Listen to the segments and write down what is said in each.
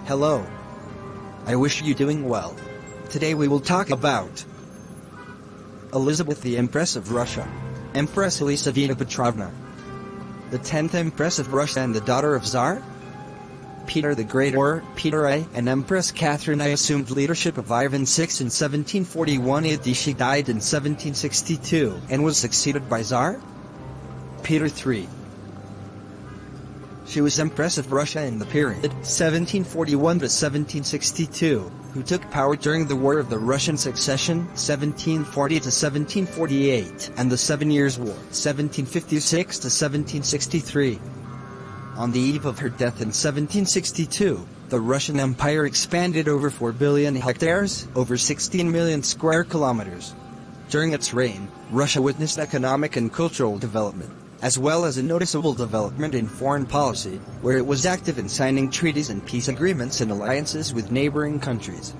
Hello. I wish you doing well. Today we will talk about Elizabeth the Empress of Russia, Empress Elisaveta Petrovna, the 10th Empress of Russia and the daughter of Tsar Peter the Great or Peter I, and Empress Catherine I assumed leadership of Ivan VI in 1741 AD. She died in 1762 and was succeeded by Tsar Peter III. She was Empress of Russia in the period 1741 to 1762, who took power during the War of the Russian Succession 1740 to 1748 and the Seven Years' War 1756 to 1763. On the eve of her death in 1762, the Russian Empire expanded over 4 billion hectares, over 16 million square kilometers. During its reign, Russia witnessed economic and cultural development, as well as a noticeable development in foreign policy, where it was active in signing treaties and peace agreements and alliances with neighboring countries.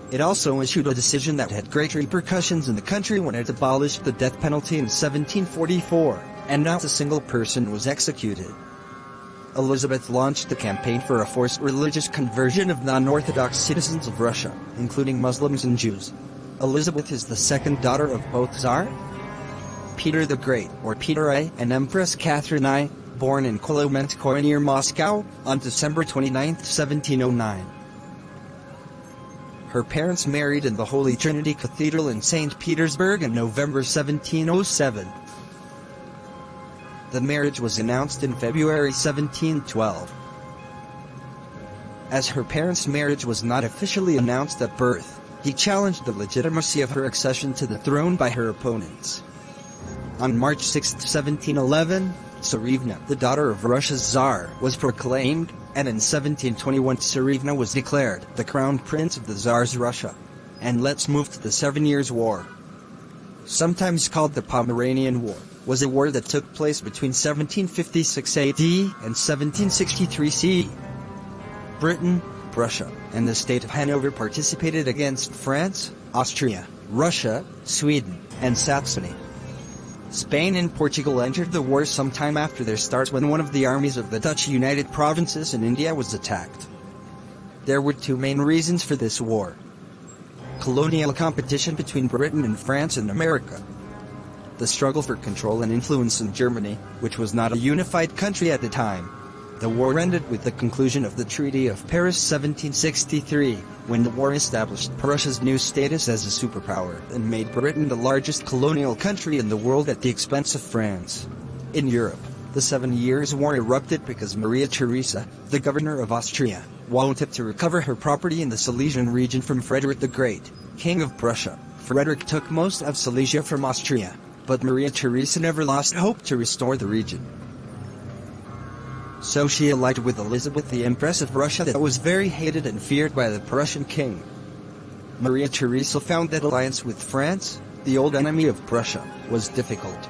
It also issued a decision that had great repercussions in the country when it abolished the death penalty in 1744, and not a single person was executed. Elizabeth launched a campaign for a forced religious conversion of non-Orthodox citizens of Russia, including Muslims and Jews. Elizabeth is the second daughter of both Tsar Peter the Great, or Peter I, and Empress Catherine I, born in Kolomenskoye near Moscow, on December 29, 1709. Her parents married in the Holy Trinity Cathedral in St. Petersburg in November 1707. The marriage was announced in February 1712. As her parents' marriage was not officially announced at birth, he challenged the legitimacy of her accession to the throne by her opponents. On March 6, 1711, Tsarevna, the daughter of Russia's Tsar, was proclaimed, and in 1721 Tsarevna was declared the crown prince of the Tsar's Russia. And let's move to the 7 Years' War. Sometimes called the Pomeranian War, was a war that took place between 1756 AD and 1763 CE. Britain, Prussia, and the state of Hanover participated against France, Austria, Russia, Sweden, and Saxony. Spain and Portugal entered the war sometime after their start when one of the armies of the Dutch United Provinces in India was attacked. There were two main reasons for this war: colonial competition between Britain and France and America, the struggle for control and influence in Germany, which was not a unified country at the time. The war ended with the conclusion of the Treaty of Paris 1763, when the war established Prussia's new status as a superpower and made Britain the largest colonial country in the world at the expense of France. In Europe, the 7 Years' War erupted because Maria Theresa, the governor of Austria, wanted to recover her property in the Silesian region from Frederick the Great, King of Prussia. Frederick took most of Silesia from Austria, but Maria Theresa never lost hope to restore the region. So she allied with Elizabeth the Empress of Russia that was very hated and feared by the Prussian king. Maria Theresa found that alliance with France, the old enemy of Prussia, was difficult.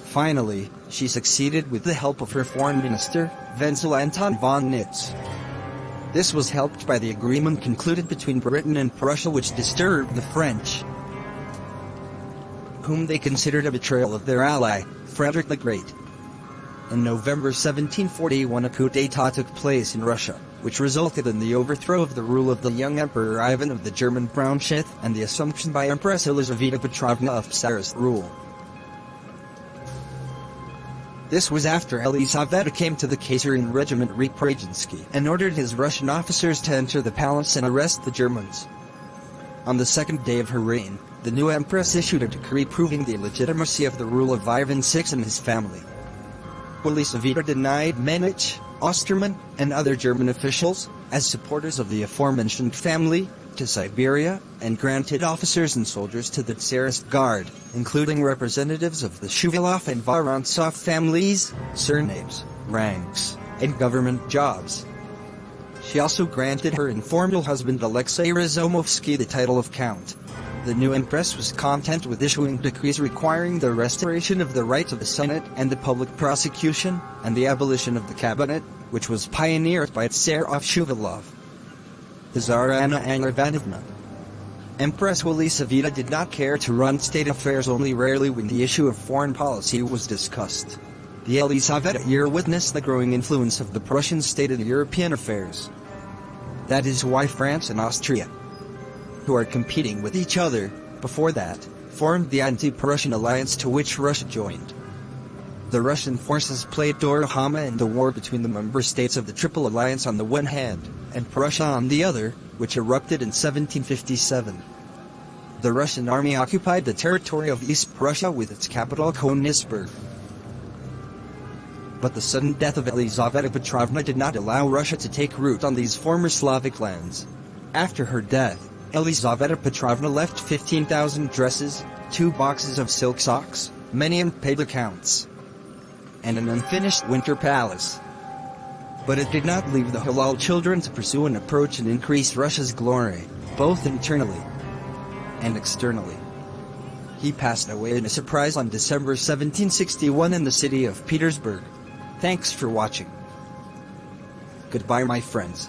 Finally, she succeeded with the help of her foreign minister, Wenzel Anton von Nitz. This was helped by the agreement concluded between Britain and Prussia, which disturbed the French, whom they considered a betrayal of their ally, Frederick the Great. In November 1741 a coup d'état took place in Russia, which resulted in the overthrow of the rule of the young Emperor Ivan of the German Braunschweig and the assumption by Empress Elisaveta Petrovna of Tsarist rule. This was after Elisaveta came to the Kaiserine Regiment Reprezenski and ordered his Russian officers to enter the palace and arrest the Germans. On the second day of her reign, the new empress issued a decree proving the legitimacy of the rule of Ivan VI and his family. Elisaveta denied Metternich, Osterman, and other German officials, as supporters of the aforementioned family, to Siberia, and granted officers and soldiers to the Tsarist Guard, including representatives of the Shuvalov and Vorontsov families, surnames, ranks, and government jobs. She also granted her informal husband Alexei Razumovsky the title of Count. The new empress was content with issuing decrees requiring the restoration of the rights of the Senate and the public prosecution, and the abolition of the cabinet, which was pioneered by Tsar Shuvalov. The Tsar Anna Ivanovna. Empress Elisaveta did not care to run state affairs, only rarely when the issue of foreign policy was discussed. The Elisaveta year witnessed the growing influence of the Prussian state in European affairs. That is why France and Austria, who are competing with each other, before that, formed the anti-Prussian alliance to which Russia joined. The Russian forces played Dorohama in the war between the member states of the Triple Alliance on the one hand, and Prussia on the other, which erupted in 1757. The Russian army occupied the territory of East Prussia with its capital Königsberg. But the sudden death of Elizaveta Petrovna did not allow Russia to take root on these former Slavic lands. After her death, Elizaveta Petrovna left 15,000 dresses, 2 boxes of silk socks, many unpaid accounts, and an unfinished winter palace. But it did not leave the Halal children to pursue an approach and increase Russia's glory, both internally and externally. He passed away in a surprise on December 1761 in the city of Petersburg. Thanks for watching. Goodbye, my friends.